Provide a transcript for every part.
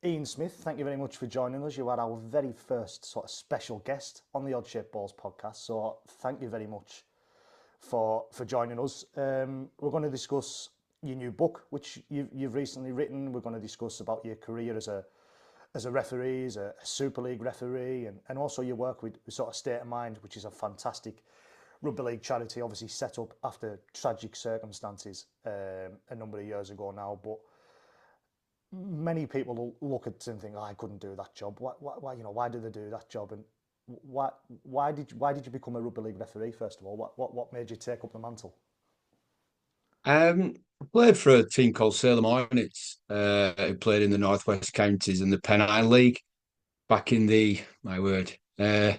Ian Smith, thank you very much for joining us. You are our very first sort of special guest on the Odd Shaped Balls podcast, so thank you very much for joining us. We're going to discuss your new book, which you've recently written. We're going to discuss about your career as a referee, as a Super League referee, and also your work with sort of State of Mind, which is a fantastic rugby league charity, obviously set up after tragic circumstances a number of years ago now. But many people look at it and think, "Oh, I couldn't do that job. Why, why did they do that job?" And why did you become a rugby league referee first of all? What made you take up the mantle? I played for a team called Salem Hornets, who played in the Northwest Counties and the Pennine League back in the, my word, yeah,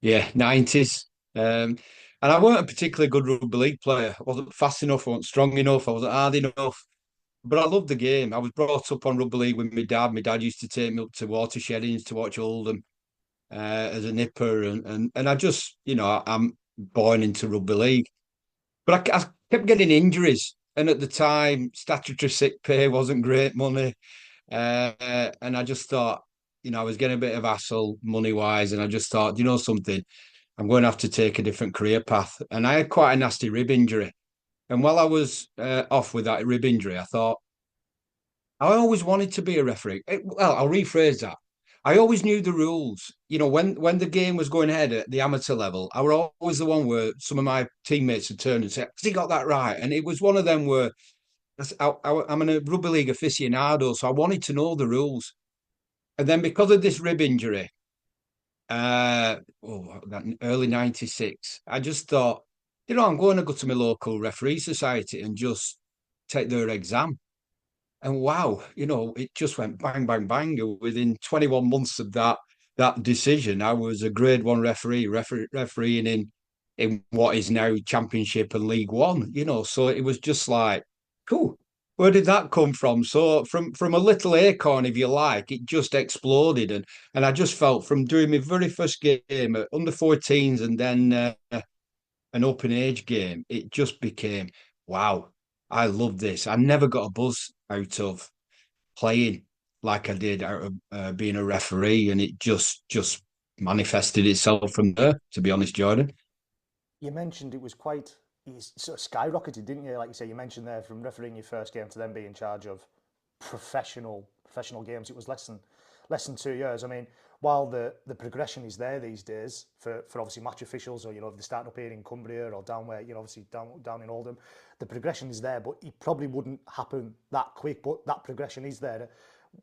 90s. And I weren't a particularly good rugby league player. I wasn't fast enough, I wasn't strong enough, I wasn't hard enough. But I loved the game. I was brought up on rugby league with my dad. My dad used to take me up to watersheddings to watch Oldham as a nipper. And I just, I'm born into rugby league. But I kept getting injuries. And at the time, statutory sick pay wasn't great money. And I just thought, I was getting a bit of hassle money wise. And I just thought, you know something, I'm going to have to take a different career path. And I had quite a nasty rib injury. And while I was off with that rib injury, I thought, I always wanted to be a referee. Well, I'll rephrase that. I always knew the rules. When the game was going ahead at the amateur level, I was always the one where some of my teammates would turn and say, "Has he got that right?" And it was one of them where I'm a rugby league aficionado, so I wanted to know the rules. And then because of this rib injury, that early '96, I just thought, I'm going to go to my local referee society and just take their exam. And wow, it just went bang, bang, bang. Within 21 months of that decision, I was a Grade One refereeing in what is now Championship and League One. So it was just like, cool. Where did that come from? So from a little acorn, if you like, it just exploded, and I just felt from doing my very first game at under 14s and then an open age game, it just became wow. I love this. I never got a buzz out of playing like I did out of being a referee, and it just manifested itself from there. To be honest, Jordan. You mentioned it was you sort of skyrocketed, didn't you? Like you say, you mentioned there from refereeing your first game to then being in charge of professional games. It was less than 2 years. I mean, while the progression is there these days for obviously match officials, or if they're starting up here in Cumbria or down where obviously down in Oldham, the progression is there, but it probably wouldn't happen that quick. But that progression is there.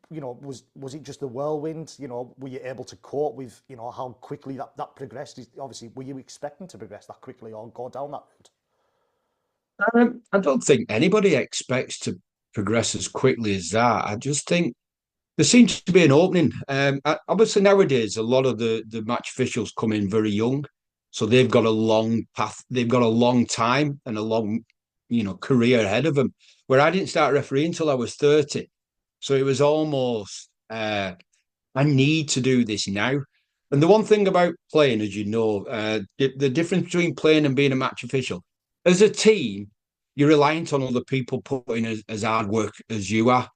Was it just the whirlwind? Were you able to cope with how quickly that progressed? Obviously, were you expecting to progress that quickly or go down that route? I don't think anybody expects to progress as quickly as that. I just think there seems to be an opening. Obviously, nowadays, a lot of the match officials come in very young. So they've got a long path, they've got a long time and a long, career ahead of them. Where I didn't start refereeing until I was 30. So it was almost, I need to do this now. And the one thing about playing, as you know, the difference between playing and being a match official, as a team, you're reliant on other people putting as hard work as you are.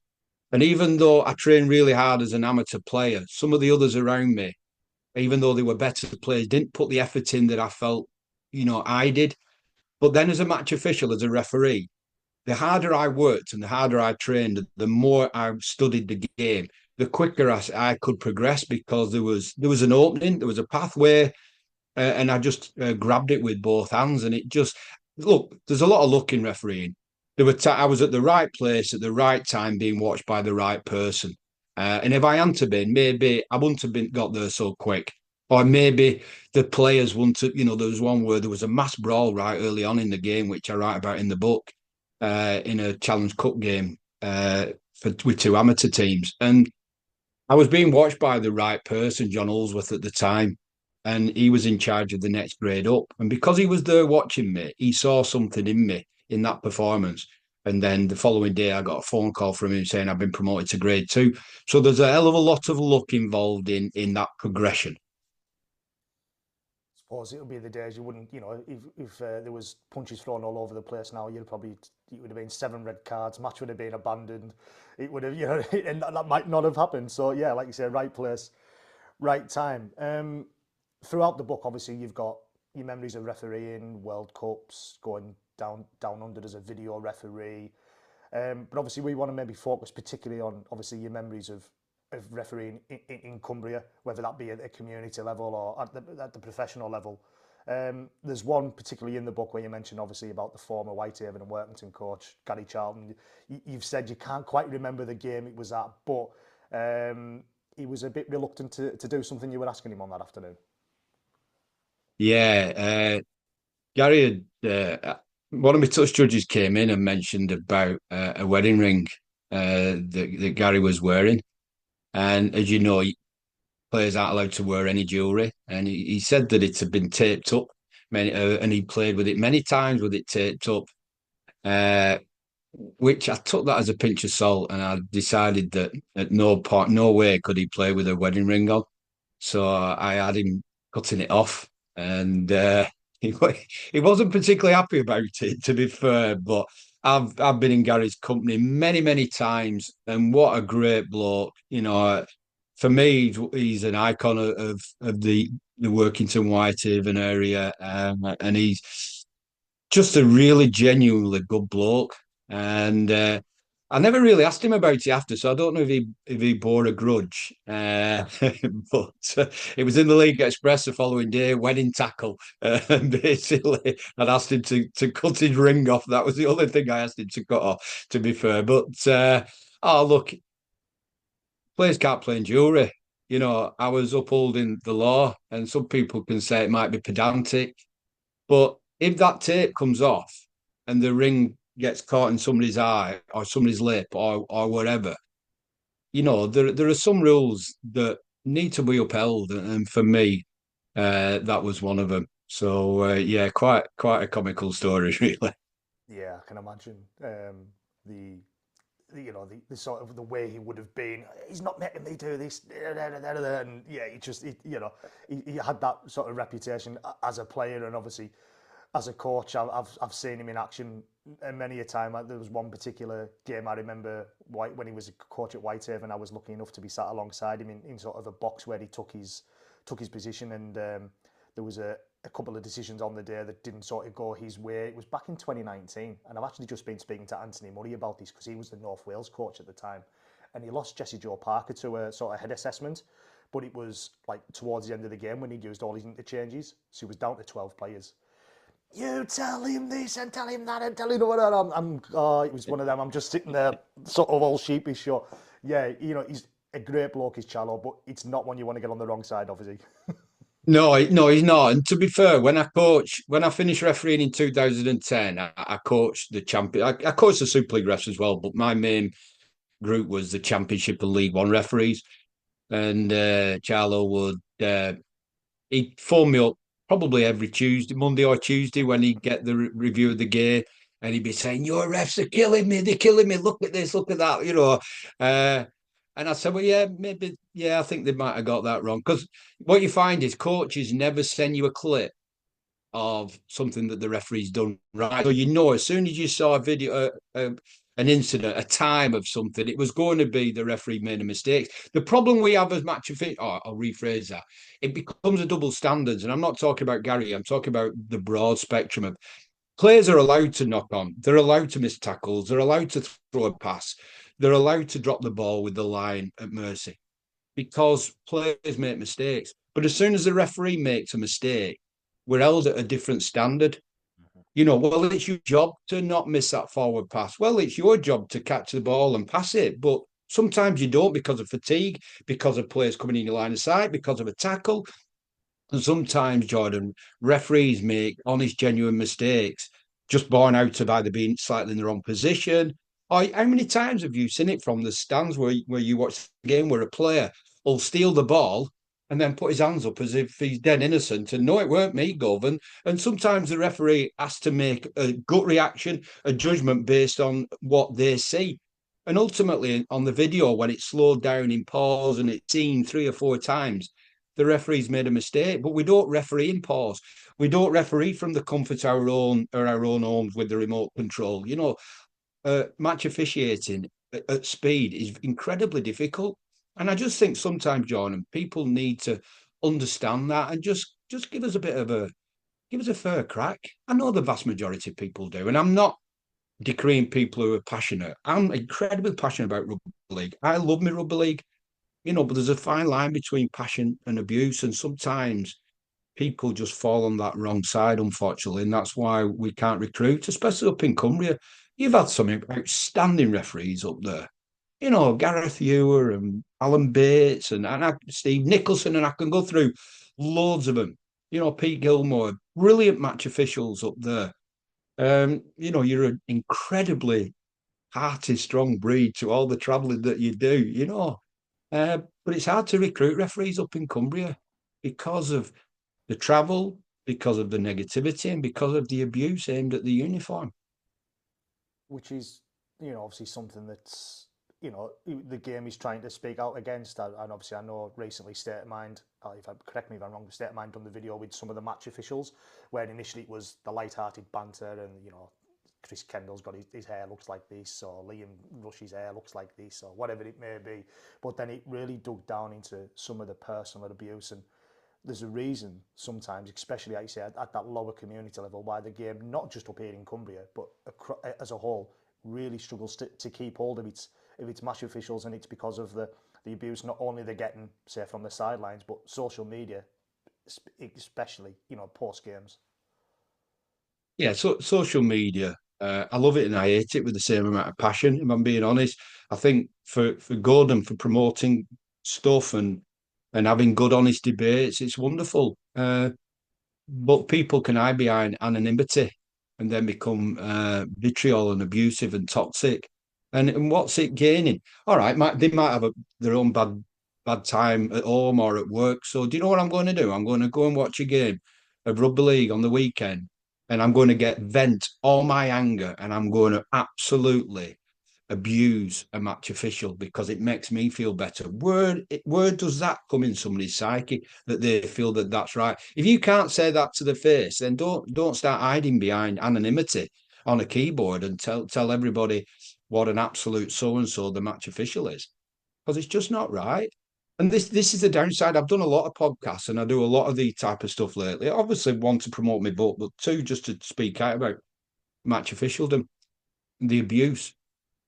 And even though I trained really hard as an amateur player, some of the others around me, even though they were better players, didn't put the effort in that I felt, I did. But then as a match official, as a referee, the harder I worked and the harder I trained, the more I studied the game, the quicker I could progress because there was an opening, there was a pathway, and I just grabbed it with both hands. And it just look, there's a lot of luck in refereeing. I was at the right place at the right time, being watched by the right person. And if I hadn't have been, maybe I wouldn't have got there so quick. Or maybe the players wouldn't have, there was one where there was a mass brawl right early on in the game, which I write about in the book, in a Challenge Cup game with two amateur teams. And I was being watched by the right person, John Ulsworth at the time, and he was in charge of the next grade up. And because he was there watching me, he saw something in me in that performance. And then the following day, I got a phone call from him saying I've been promoted to grade two. So there's a hell of a lot of luck involved in that progression. suppose it'll be the days you wouldn't, if there was punches thrown all over the place now, it would have been 7 red cards, match would have been abandoned, it would have, and that might not have happened. So yeah, like you say, right place, right time. Throughout the book, obviously, you've got your memories of refereeing, World Cups, going down under as a video referee. But obviously, we want to maybe focus particularly on obviously your memories of refereeing in Cumbria, whether that be at a community level or at the professional level. There's one particularly in the book where you mentioned obviously about the former Whitehaven and Workington coach, Gary Charlton. You've said you can't quite remember the game it was at, but he was a bit reluctant to do something you were asking him on that afternoon. Yeah, Gary one of my touch judges came in and mentioned about a wedding ring that Gary was wearing. And as you know, players aren't allowed to wear any jewellery. And he said that it had been taped up, and he played with it many times with it taped up, uh, which I took that as a pinch of salt. And I decided that at no point, no way could he play with a wedding ring on. So I had him cutting it off, and he he wasn't particularly happy about it, to be fair. But I've been in Gary's company many times, and what a great bloke! For me, he's an icon of the Workington Whitehaven area, and he's just a really genuinely good bloke. And I never really asked him about it after, so I don't know if he bore a grudge. But it was in the League Express the following day, wedding tackle. Basically, I'd asked him to cut his ring off. That was the only thing I asked him to cut off, to be fair. But oh look, players can't play in jewellery. I was upholding the law, and some people can say it might be pedantic, but if that tape comes off and the ring gets caught in somebody's eye or somebody's lip or whatever, there are some rules that need to be upheld, and for me, that was one of them. So yeah, quite a comical story, really. Yeah, I can imagine the the sort of the way he would have been. He's not making me do this, and yeah, he had that sort of reputation as a player, and obviously as a coach, I've seen him in action many a time. There was one particular game I remember when he was a coach at Whitehaven. I was lucky enough to be sat alongside him in sort of a box where he took his position, and there was a couple of decisions on the day that didn't sort of go his way. It was back in 2019, and I've actually just been speaking to Anthony Murray about this because he was the North Wales coach at the time, and he lost Jesse Joe Parker to a sort of head assessment, but it was like towards the end of the game when he'd used all his interchanges, so he was down to 12 players. You tell him this and tell him that and tell him what it was one of them. I'm just sitting there, sort of all sheepish. So, yeah, he's a great bloke, is Challo, but it's not one you want to get on the wrong side of, is he? No, he's not. And to be fair, when I finished refereeing in 2010, I coached the champion. I coached the Super League refs as well, but my main group was the Championship and League One referees. And Charlo would he'd phone me up probably every Tuesday, Monday or Tuesday, when he'd get the review of the game, and he'd be saying, "Your refs are killing me. They're killing me. Look at this. Look at that." And I said, "Well, yeah, maybe, yeah, I think they might have got that wrong." Because what you find is coaches never send you a clip of something that the referee's done right. So as soon as you saw a video, an incident, a time of something, it was going to be the referee made a mistake. The problem we have as match of I'll rephrase that. It becomes a double standards, and I'm not talking about Gary. I'm talking about the broad spectrum of players are allowed to knock on. They're allowed to miss tackles. They're allowed to throw a pass. They're allowed to drop the ball with the line at mercy because players make mistakes. But as soon as the referee makes a mistake, we're held at a different standard. Well, it's your job to not miss that forward pass. Well, it's your job to catch the ball and pass it. But sometimes you don't because of fatigue, because of players coming in your line of sight, because of a tackle. And sometimes, Jordan, referees make honest, genuine mistakes just born out of either being slightly in the wrong position. Or how many times have you seen it from the stands where you watch the game where a player will steal the ball and then put his hands up as if he's dead innocent and no, it weren't me, Gov. And sometimes the referee has to make a gut reaction, a judgment based on what they see. And ultimately, on the video, when it's slowed down in pause and it's seen 3 or 4 times, the referee's made a mistake. But we don't referee in pause. We don't referee from the comfort of our own homes with the remote control. Match officiating at speed is incredibly difficult. And I just think sometimes, Jordan, people need to understand that and just give us a fair crack. I know the vast majority of people do, and I'm not decreeing people who are passionate. I'm incredibly passionate about rugby league. I love my rugby league, but there's a fine line between passion and abuse, and sometimes people just fall on that wrong side, unfortunately, and that's why we can't recruit, especially up in Cumbria. You've had some outstanding referees up there. Gareth Ewer and Alan Bates and Steve Nicholson, and I can go through loads of them. Pete Gilmore, brilliant match officials up there. You're an incredibly hearty, strong breed to all the travelling that you do. But it's hard to recruit referees up in Cumbria because of the travel, because of the negativity, and because of the abuse aimed at the uniform. Which is, obviously something that's, the game is trying to speak out against. And obviously, I know recently State of Mind, correct me if I'm wrong, State of Mind done the video with some of the match officials, where initially it was the light-hearted banter and, Chris Kendall's got his hair looks like this, or Liam Rush's hair looks like this, or whatever it may be. But then it really dug down into some of the personal abuse, and there's a reason sometimes, especially like you say, at that lower community level, why the game, not just up here in Cumbria, but as a whole, really struggles to keep hold of its match officials, and it's because of the abuse not only they're getting, say, from the sidelines, but social media, especially, post games. Yeah, so social media, I love it and I hate it with the same amount of passion. If I'm being honest, I think for Gordon for promoting stuff and having good, honest debates, it's wonderful. But people can hide behind anonymity and then become vitriol and abusive and toxic. And what's it gaining? All right, they might have their own bad time at home or at work. So do you know what I'm going to do? I'm going to go and watch a game of rugby league on the weekend, and I'm going to get vent all my anger, and I'm going to absolutely abuse a match official because it makes me feel better. Where does that come in somebody's psyche that they feel that that's right? If you can't say that to the face, then don't start hiding behind anonymity on a keyboard and tell everybody what an absolute so and so the match official is, because it's just not right. And this is the downside. I've done a lot of podcasts and I do a lot of the type of stuff lately. Obviously, one to promote my book, but two just to speak out about match officialdom and the abuse.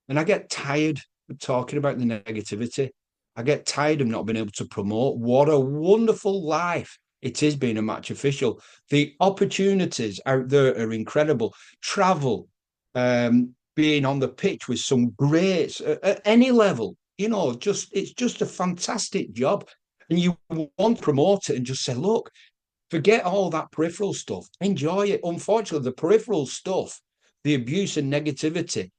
And I get tired of talking about the negativity. I get tired of not being able to promote what a wonderful life it is being a match official. The opportunities out there are incredible. Travel, being on the pitch with some greats at any level, it's just a fantastic job. And you want to promote it and just say, look, forget all that peripheral stuff. Enjoy it. Unfortunately, the peripheral stuff, the abuse and negativity,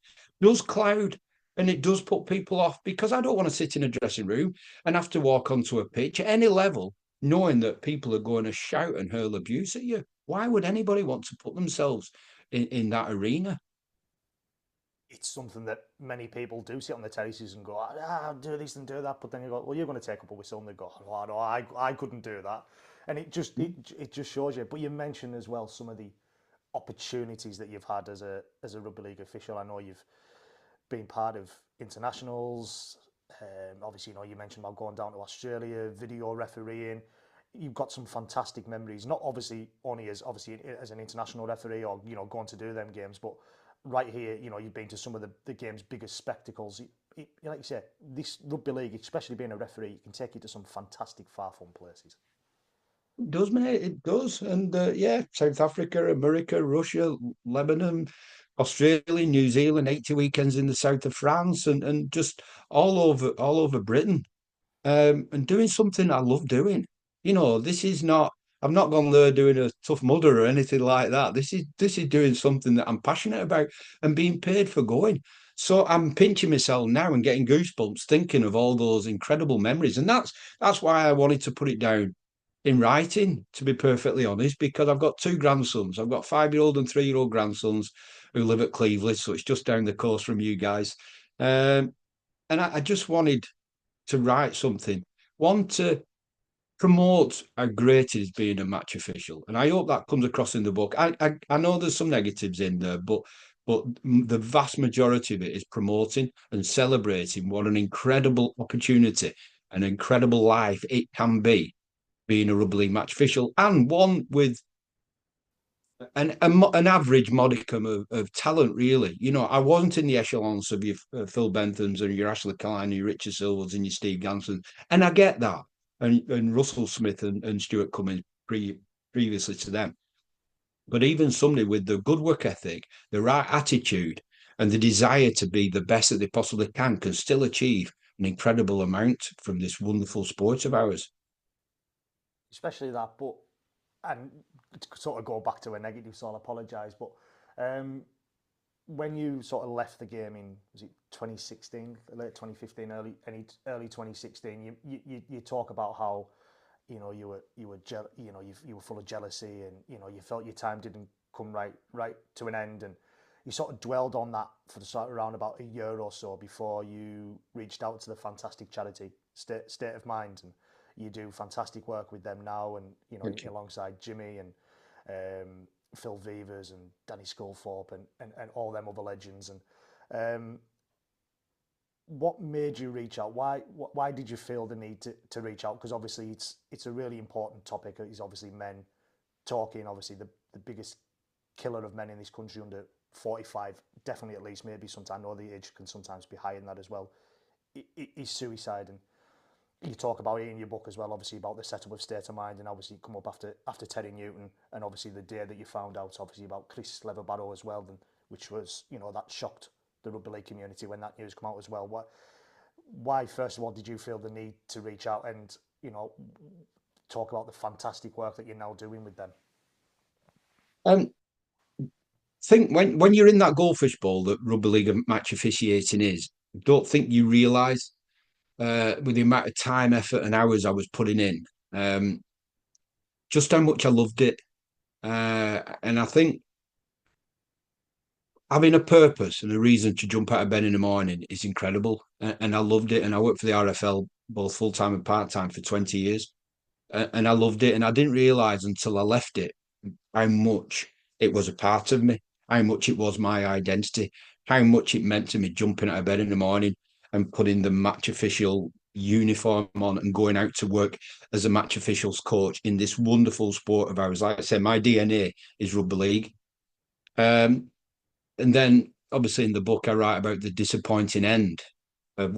does cloud and it does put people off, because I don't want to sit in a dressing room and have to walk onto a pitch at any level knowing that people are going to shout and hurl abuse at you. Why would anybody want to put themselves in that arena? It's something that many people do sit on the terraces and go, do this and do that. But then you go, well, you're going to take up a whistle, and they go, oh, no, I couldn't do that. And it just shows you. But you mentioned as well some of the opportunities that you've had as a rugby league official. I know you've been part of internationals. Obviously, you mentioned about going down to Australia, video refereeing. You've got some fantastic memories. Not obviously only as an international referee or going to do them games, but right here, you've been to some of the game's biggest spectacles. Like you said, this rugby league, especially being a referee, it can take you to some fantastic far-flung places. It does, mate. It does. And yeah, South Africa, America, Russia, Lebanon, Australia, New Zealand, 80 weekends in the south of France, and just all over Britain. And doing something I love doing. This is not. I've not gone there doing a tough mudder or anything like that. This is doing something that I'm passionate about and being paid for going. So I'm pinching myself now and getting goosebumps thinking of all those incredible memories. And that's why I wanted to put it down in writing, to be perfectly honest, because I've got two grandsons. I've got 5-year-old and 3-year-old grandsons who live at Cleveland, so it's just down the coast from you guys. And I just wanted to write something. One, to promote how great it is being a match official, and I hope that comes across in the book. I know there's some negatives in there, but the vast majority of it is promoting and celebrating what an incredible opportunity, an incredible life it can be being a rugby league match official, and one with an average modicum of talent, really. You know, I wasn't in the echelons of your Phil Benthams and your Ashley Klein, your Richard Silvers and your Steve Ganson, and I get that. And Russell Smith and Stuart Cummins previously to them. But even somebody with the good work ethic, the right attitude, and the desire to be the best that they possibly can still achieve an incredible amount from this wonderful sport of ours. Especially that. But and to sort of go back to a negative, so I'll apologise. But um, when you sort of left the game in, was it 2016, late 2015, early 2016, you talk about how, you know, you were full of jealousy, and you know you felt your time didn't come right to an end, and you sort of dwelled on that for the sort of around about a year or so before you reached out to the fantastic charity State of Mind, and you do fantastic work with them now, and you know alongside Jimmy and Phil Vevers and Danny Sculthorpe and all them other legends. And what made you reach out? Why did you feel the need to reach out? Because obviously it's a really important topic. It's obviously men talking. Obviously the biggest killer of men in this country under 45, definitely at least, maybe sometimes, I know the age can sometimes be higher than that as well, is suicide. And you talk about it in your book as well, obviously, about the setup of State of Mind, and obviously come up after Terry Newton, and obviously the day that you found out, obviously, about Chris Leverbarrow as well, then, which was, you know, that shocked the rugby league community when that news came out as well. Why, first of all, did you feel the need to reach out and, you know, talk about the fantastic work that you're now doing with them? Um, think when you're in that goldfish bowl that rugby league match officiating is, don't think you realise with the amount of time, effort, and hours I was putting in, um, just how much I loved it. And I think having a purpose and a reason to jump out of bed in the morning is incredible. And I loved it. And I worked for the RFL both full time and part time for 20 years. And I loved it. And I didn't realise until I left it how much it was a part of me, how much it was my identity, how much it meant to me jumping out of bed in the morning and putting the match official uniform on and going out to work as a match officials coach in this wonderful sport of ours. Like I said, my DNA is rugby league. And then obviously in the book I write about the disappointing end of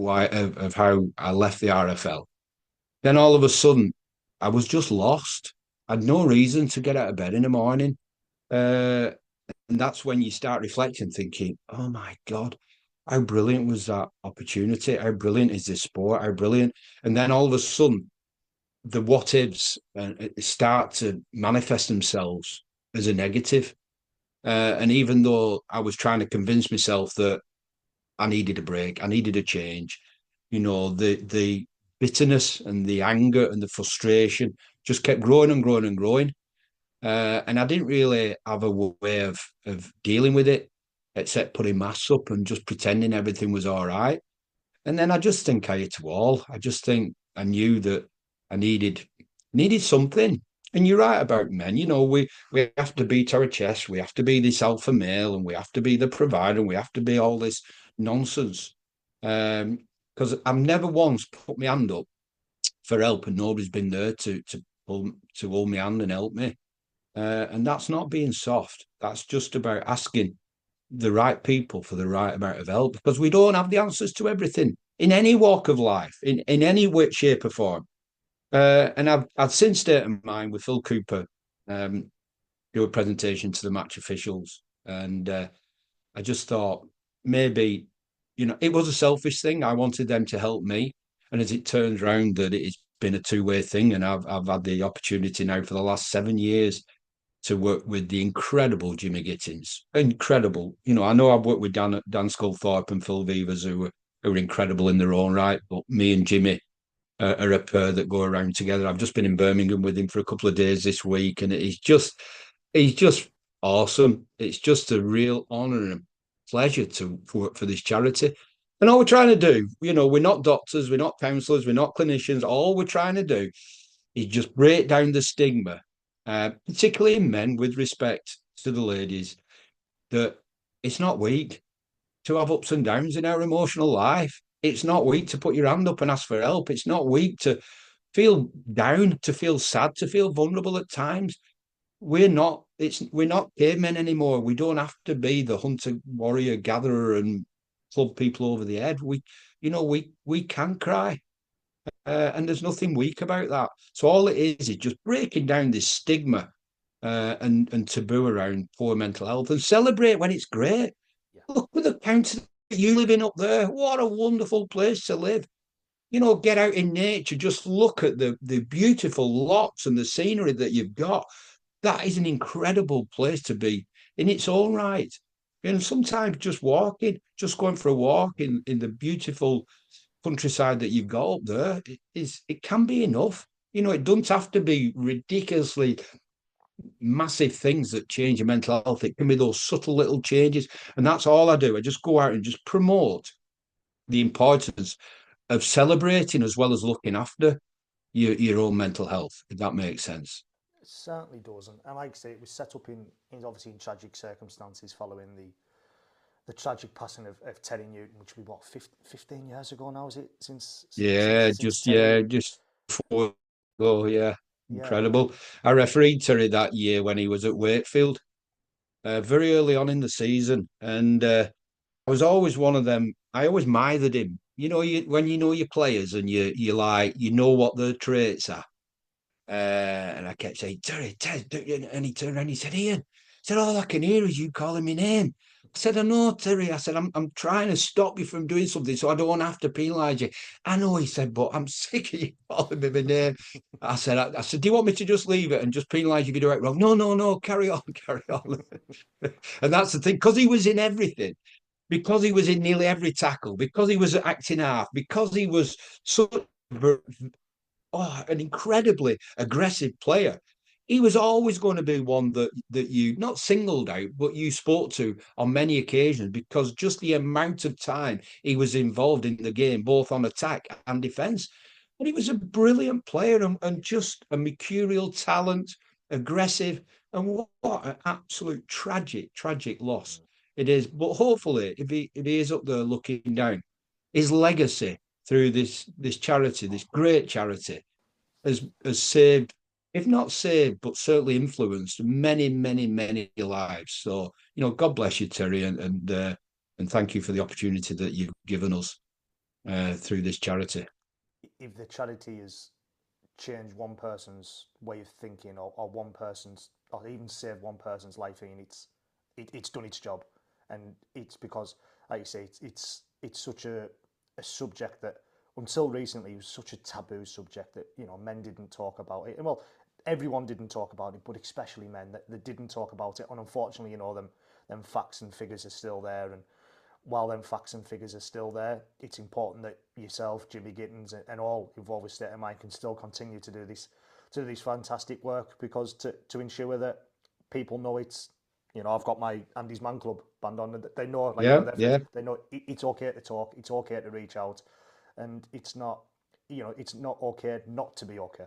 how I left the RFL. Then all of a sudden I was just lost. I had no reason to get out of bed in the morning. Uh, and that's when you start reflecting, thinking, oh my God, how brilliant was that opportunity? How brilliant is this sport? How brilliant. And then all of a sudden, the what ifs start to manifest themselves as a negative. And even though I was trying to convince myself that I needed a break, I needed a change, you know, the bitterness and the anger and the frustration just kept growing and growing and growing. And I didn't really have a way of dealing with it except putting masks up and just pretending everything was all right. And then I just think I hit a wall. I just think I knew that I needed something. And you're right about men. You know, we have to beat our chest. We have to be this alpha male, and we have to be the provider, and we have to be all this nonsense. Because I've never once put my hand up for help, and nobody's been there to hold my hand and help me. And that's not being soft. That's just about asking the right people for the right amount of help, because we don't have the answers to everything in any walk of life, in any way, shape, or form. And I've since State of Mind with Phil Cooper do a presentation to the match officials, and I just thought maybe, you know, it was a selfish thing. I wanted them to help me, and as it turns around, that it's been a two-way thing, and I've had the opportunity now for the last 7 years to work with the incredible Jimmy Gittins. Incredible. You know, I know I've worked with Dan Sculthorpe and Phil Vevers who are incredible in their own right, but me and Jimmy are a pair that go around together. I've just been in Birmingham with him for a couple of days this week, and he's just awesome. It's just a real honour and a pleasure to work for this charity. And all we're trying to do, you know, we're not doctors, we're not counsellors, we're not clinicians. All we're trying to do is just break down the stigma, particularly in men, with respect to the ladies, that it's not weak to have ups and downs in our emotional life. It's not weak to put your hand up and ask for help. It's not weak to feel down, to feel sad, to feel vulnerable at times. We're not cavemen anymore. We don't have to be the hunter, warrior, gatherer, and club people over the head. We can cry, and there's nothing weak about that. So all it is just breaking down this stigma and taboo around poor mental health, and celebrate when it's great. Yeah. Look at the county that you live in up there. What a wonderful place to live. Get out in nature. Just look at the beautiful lots and the scenery that you've got. That is an incredible place to be in its own right. And sometimes just walking, just going for a walk in the beautiful countryside that you've got up there, it can be enough. It doesn't have to be ridiculously massive things that change your mental health. It can be those subtle little changes. And that's all I do. I just go out and just promote the importance of celebrating as well as looking after your own mental health, if that makes sense. It certainly does, and like I say, it was set up in obviously in tragic circumstances following the tragic passing of Terry Newton, which we what 15 years ago now, is it Yeah, since Terry? just before. Oh, yeah, Yeah, and incredible. I refereed Terry that year when he was at Wakefield, very early on in the season, and I was always one of them. I always mithered him. When you know your players and you like what their traits are. And I kept saying, Terry, and he turned around and he said, Ian, all I can hear is you calling me name. I said, I know, Terry. I said, I'm trying to stop you from doing something so I don't have to penalise you. I know, he said, but I'm sick of you calling me my name. I said, do you want me to just leave it and just penalise you if you do it wrong? No, no, no, carry on, carry on. And that's the thing, because he was in everything, because he was in nearly every tackle, because he was acting half, because he was such an incredibly aggressive player. He was always going to be one that you not singled out, but you spoke to on many occasions, because just the amount of time he was involved in the game, both on attack and defence. And he was a brilliant player, and just a mercurial talent, aggressive. And what an absolute tragic loss it is. But hopefully, if he is up there looking down, his legacy through this charity, this great charity, has saved, if not saved, but certainly influenced many, many, many lives. So, God bless you, Terry, and thank you for the opportunity that you've given us through this charity. if the charity has changed one person's way of thinking, or one person's, or even saved one person's life, and it's done its job, and it's because, like you say, it's such a subject that until recently was such a taboo subject that men didn't talk about it. And well, everyone didn't talk about it, but especially men that didn't talk about it. And unfortunately, them facts and figures are still there. And while them facts and figures are still there, it's important that yourself, Jimmy Gittins, and all involved with State of Mind can still continue to do this fantastic work, because to ensure that people know it's, I've got my Andy's Man Club band on. They know, like, Yeah, yeah, they know it's okay to talk, it's okay to reach out, and it's not okay not to be okay.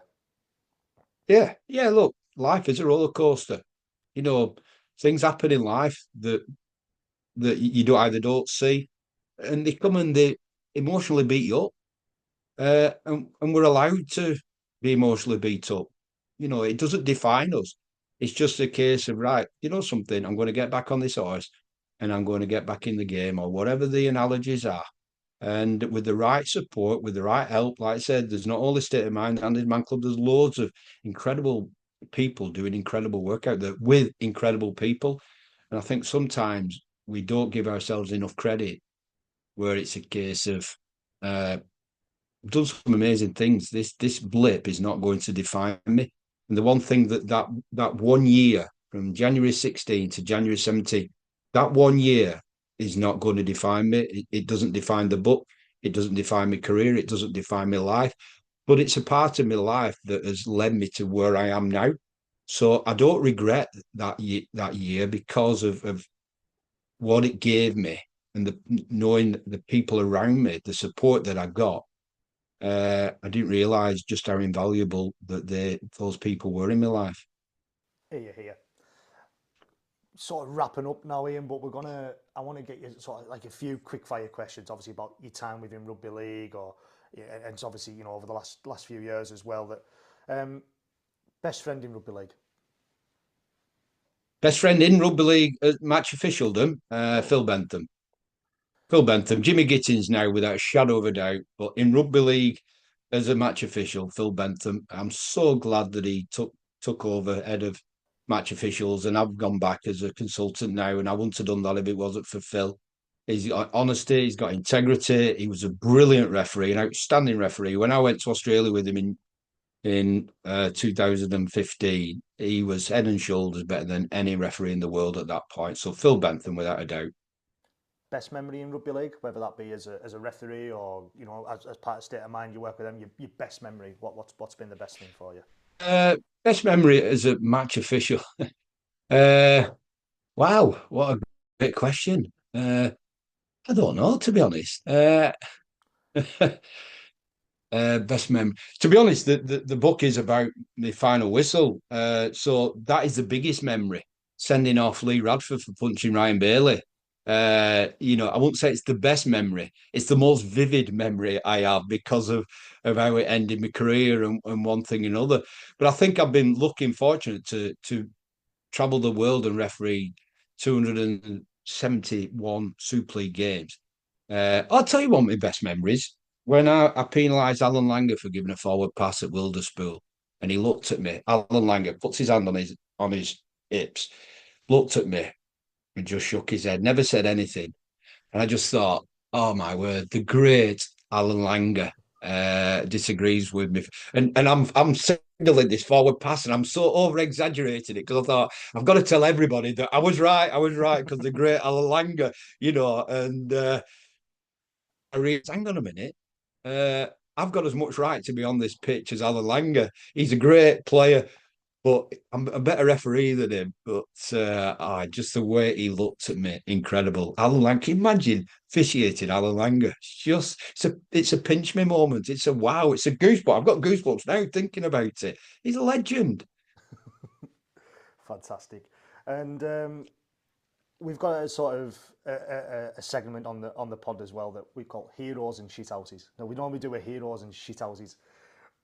yeah, yeah. Look, life is a roller coaster. You know, things happen in life that you don't see, and they come and they emotionally beat you up. And we're allowed to be emotionally beat up. It doesn't define us. It's just a case of, right, something, I'm going to get back on this horse and I'm going to get back in the game, or whatever the analogies are. And with the right support, with the right help, like I said, there's not only State of Mind and his Man Club, there's loads of incredible people doing incredible work out there with incredible people. And I think sometimes we don't give ourselves enough credit, where it's a case of, uh, done some amazing things. This blip is not going to define me. And the one thing that 1 year from January 16 to January 17, that 1 year is not going to define me. It doesn't define the book. It doesn't define my career. It doesn't define my life. But it's a part of my life that has led me to where I am now. So I don't regret that year because of what it gave me, and knowing the people around me, the support that I got. I didn't realise just how invaluable that those people were in my life. Here. Sort of wrapping up now, Ian, but I want to get you sort of like a few quick fire questions, obviously about your time within rugby league, or yeah, and it's obviously over the last few years as well. That best friend in rugby league. Best friend in rugby league match officialdom, Phil Bentham. Phil Bentham, Jimmy Gittins now without a shadow of a doubt, but in rugby league as a match official, Phil Bentham. I'm so glad that he took over head of match officials, and I've gone back as a consultant now, and I wouldn't have done that if it wasn't for Phil. He's got honesty, he's got integrity. He was a brilliant referee, an outstanding referee. When I went to Australia with him in 2015, he was head and shoulders better than any referee in the world at that point. So Phil Bentham, without a doubt. Best memory in rugby league, whether that be as a referee or as part of state of mind you work with them. Your best memory. What's been the best thing for you? Uh, Best memory as a match official. Uh, wow, what a great question. I don't know, to be honest. Best memory. To be honest, the book is about the final whistle. So that is the biggest memory. Sending off Lee Radford for punching Ryan Bailey. I won't say it's the best memory. It's the most vivid memory I have because of how it ended my career and one thing and another. But I think I've been lucky and fortunate to travel the world and referee 271 Super League games. I'll tell you one of my best memories. When I penalised Alan Langer for giving a forward pass at Wilderspool, and he looked at me. Alan Langer puts his hand on his hips, looked at me, and just shook his head, never said anything. And I just thought, oh my word, the great Alan Langer disagrees with me, and I'm signaling this forward pass, and I'm so over exaggerating it because I thought I've got to tell everybody that I was right because the great Alan Langer, and I realized, hang on a minute, uh, I've got as much right to be on this pitch as Alan Langer. He's a great player, but I'm a better referee than him. But just the way he looked at me, incredible. Alan Langer, can you imagine officiating Alan Langer? It's a pinch me moment. It's a wow. It's a goosebump. I've got goosebumps now thinking about it. He's a legend. Fantastic. And we've got a sort of a segment on the pod as well that we call heroes and shithouses. Now we normally do a heroes and shithouses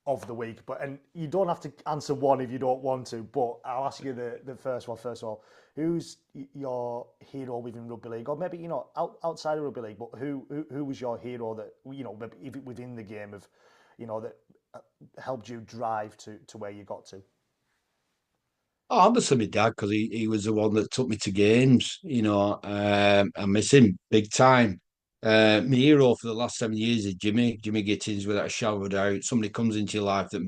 of the week, and you don't have to answer one if you don't want to. But I'll ask you the first one first of all. Who's your hero within rugby league, or maybe outside of rugby league? But who was your hero that maybe within the game of that helped you drive to where you got to? Oh, obviously my dad, because he was the one that took me to games. I miss him big time. My hero for the last 7 years is Jimmy Gittins, without a shadow of a doubt. Somebody comes into your life that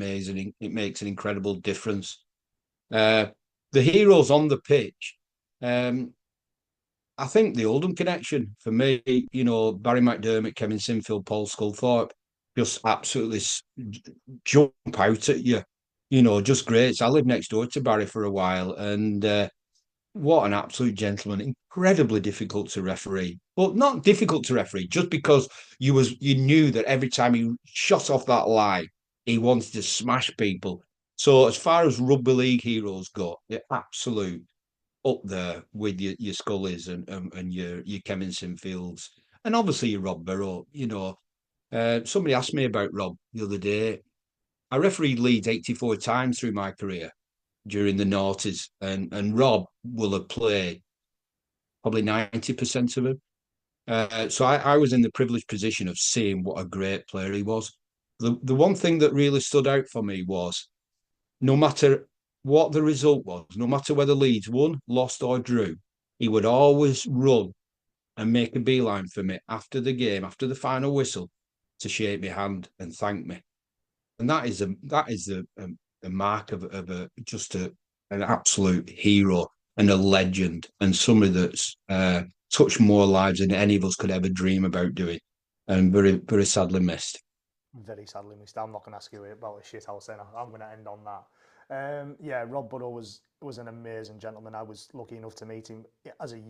it makes an incredible difference. Uh, the heroes on the pitch, um, I think the Oldham connection for me. Barry McDermott, Kevin Sinfield, Paul Sculthorpe, just absolutely jump out at you. Just great. So I lived next door to Barry for a while, and what an absolute gentleman! Incredibly difficult to referee, but not difficult to referee just because you knew that every time he shot off that line, he wanted to smash people. So as far as rugby league heroes go, they're absolute up there with your Scullys and your Kevin Sinfields, and obviously your Rob Burrow. Somebody asked me about Rob the other day. I refereed Leeds 84 times through my career during the noughties, and Rob will have played probably 90% of them. So I was in the privileged position of seeing what a great player he was. The one thing that really stood out for me was no matter what the result was, no matter whether Leeds won, lost, or drew, he would always run and make a beeline for me after the game, after the final whistle, to shake my hand and thank me. And that is a mark of an absolute hero and a legend and somebody that's touched more lives than any of us could ever dream about doing, and very very sadly missed. Very sadly missed. I'm not going to ask you about a shit house then. I'm going to end on that. Yeah, Rob Burrow was an amazing gentleman. I was lucky enough to meet him as a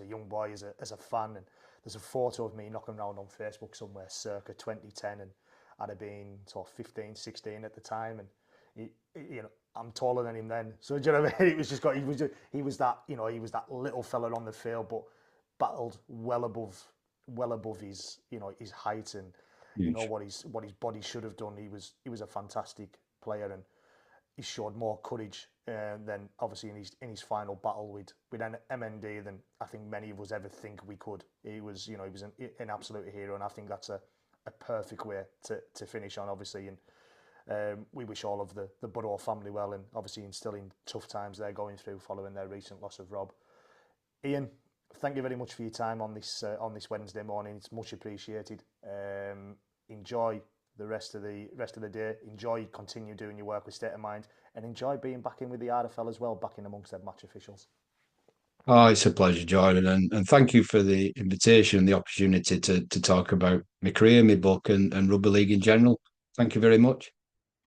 young boy, as a fan. And there's a photo of me knocking around on Facebook somewhere, circa 2010. And I'd have been sort of 15, 16 at the time, and I'm taller than him then. So do you know what I mean? It was just got he was that he was that little fella on the field, but battled well above his his height and Huge. what his body should have done. He was a fantastic player, and he showed more courage than obviously in his final battle with MND than I think many of us ever think we could. He was he was an absolute hero, and I think that's a perfect way to finish on, obviously. And we wish all of the Burrow family well, and obviously instilling tough times they're going through following their recent loss of Rob. Ian, thank you very much for your time on this Wednesday morning. It's much appreciated. Enjoy the rest of the day. Continue doing your work with State of Mind, and enjoy being back in with the RFL as well, back in amongst their match officials. Oh, it's a pleasure, Jordan, and thank you for the invitation and the opportunity to talk about my career, my book, and rugby league in general. Thank you very much.